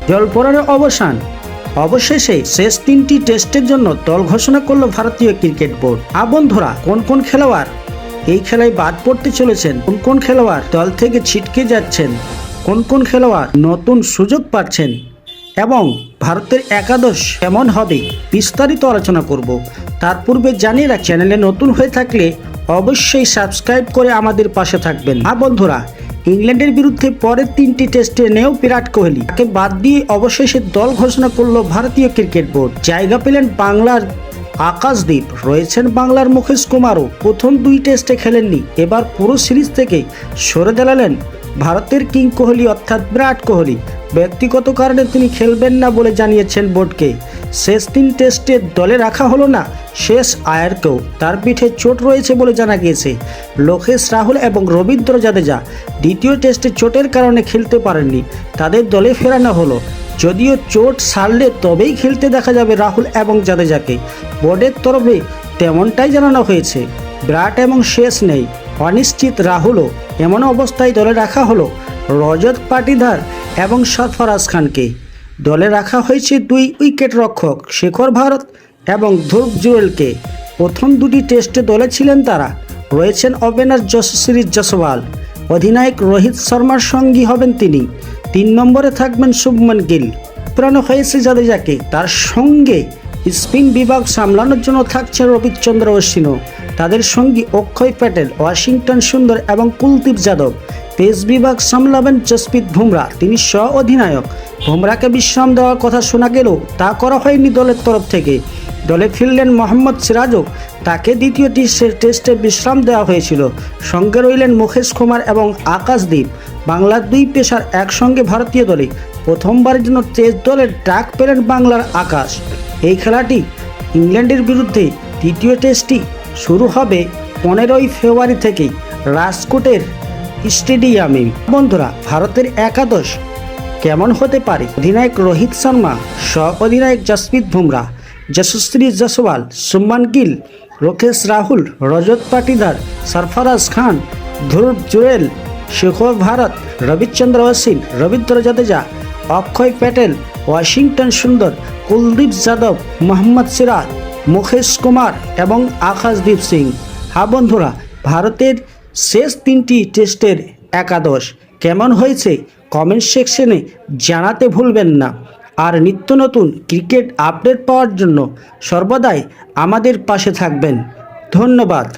জলপড়ার অবসান। অবশেষে শেষ 3টি টেস্টের জন্য দল ঘোষণা করলো ভারতীয় ক্রিকেট বোর্ড। বন্ধুরা, কোন কোন খেলোয়াড় এই খেলায় বাদ পড়তে চলেছেন, কোন কোন খেলোয়াড় দল থেকে ছিটকে যাচ্ছেন, কোন কোন খেলোয়াড় নতুন সুযোগ পাচ্ছেন এবং ভারতের একাদশ কেমন হবে বিস্তারিত আলোচনা করব। তার পূর্বে জানিয়ে রাখি, চ্যানেলে নতুন হয়ে থাকলে অবশ্যই সাবস্ক্রাইব করে আমাদের পাশে থাকবেন। বন্ধুরা, ইংল্যান্ডের বিরুদ্ধে পরের 3টি টেস্টে নেও বিরাট কোহলি, তাকে বাদ দিয়ে অবশেষে দল ঘোষণা করলো ভারতীয় ক্রিকেট বোর্ড। জায়গা পেলেন বাংলার আকাশদীপ, রয়েছেন বাংলার মুকেশ কুমারও। প্রথম 2 টেস্টে খেলেননি, এবার পুরো সিরিজ থেকে সরে দাঁড়ালেন ভারতের কিং কোহলি অর্থাৎ বিরাট কোহলি। ব্যক্তিগত কারণে তিনি খেলবেন না বলে জানিয়েছেন বোর্ডকে। শেষ 3 টেস্টে দলে রাখা হলো না শেষ আয়ারকেও, তার পিঠে চোট রয়েছে বলে জানা গিয়েছে। লোকেশ রাহুল এবং রবীন্দ্র জাদেজা দ্বিতীয় টেস্টে চোটের কারণে খেলতে পারেননি, তাদের দলে ফেরানো হলো। যদিও চোট সারলে তবেই খেলতে দেখা যাবে রাহুল এবং জাদেজাকে, বোর্ডের তরফে তেমনটাই জানানো হয়েছে। বিরাট এবং শেষ নেই, অনিশ্চিত রাহুলও। এমন অবস্থায় দলে রাখা হলো রজত পাটিদার এবং সরফরাজ খানকে। দলে রাখা হয়েছে 2 উইকেট রক্ষক শেখর ভারত এবং ধ্রুব জুরেলকে। প্রথম 2টি টেস্টে দলে ছিলেন তারা। রয়েছেন ওপেনার যশস্বী জয়সওয়াল, অধিনায়ক রোহিত শর্মার সঙ্গী হবেন তিনি। 3 নম্বরে থাকবেন শুভমন গিল। পুরানো হয়েছে জাদেজাকে, তার সঙ্গে স্পিন বিভাগ সামলানোর জন্য থাকছে রবিচন্দ্র অশ্বিনও। তাদের সঙ্গী অক্ষয় প্যাটেল, ওয়াশিংটন সুন্দর এবং কুলদীপ যাদব। পেস বিভাগ সামলাবেন জসপ্রীত বুমরা, তিনি সহ অধিনায়ক। বুমরাকে বিশ্রাম দেওয়ার কথা শোনা গেলেও তা করা হয়নি দলের তরফ থেকে। দলে ফিরলেন মোহাম্মদ সিরাজও, তাকে দ্বিতীয় টেস্টে বিশ্রাম দেওয়া হয়েছিল। সঙ্গে রইলেন মুকেশ কুমার এবং আকাশদীপ। বাংলার 2 পেসার একসঙ্গে ভারতীয় দলে। প্রথমবারের জন্য টেস্ট দলের ডাক পেলেন বাংলার আকাশ। এই খেলাটি ইংল্যান্ডের বিরুদ্ধে দ্বিতীয় টেস্টটি শুরু হবে 15ই ফেব্রুয়ারি থেকে রাজকোটের স্টেডিয়ামে। বন্ধুরা, ভারতের একাদশ কেমন হতে পারে? অধিনায়ক রোহিত শর্মা, সহ অধিনায়ক জসপ্রীত বুমরা, যশস্বী জয়সওয়াল, শুভমন গিল, লোকেশ রাহুল, রজত পাটিদার, সরফরাজ খান, ধ্রুব জুরেল, শেখর ভারত, রবিচন্দ্র অশ্বিন, রবীন্দ্র জাদেজা, অক্ষয় প্যাটেল, ওয়াশিংটন সুন্দর, কুলদীপ যাদব, মোহাম্মদ সিরাজ, মুকেশ কুমার এবং আকাশদীপ সিং। বন্ধুরা, ভারতের শেষ 3টি টেস্টের একাদশ কেমন হয়েছে কমেন্ট সেকশনে জানাতে ভুলবেন না। আর নিত্য নতুন ক্রিকেট আপডেট পাওয়ার জন্য সর্বদাই আমাদের পাশে থাকবেন। ধন্যবাদ।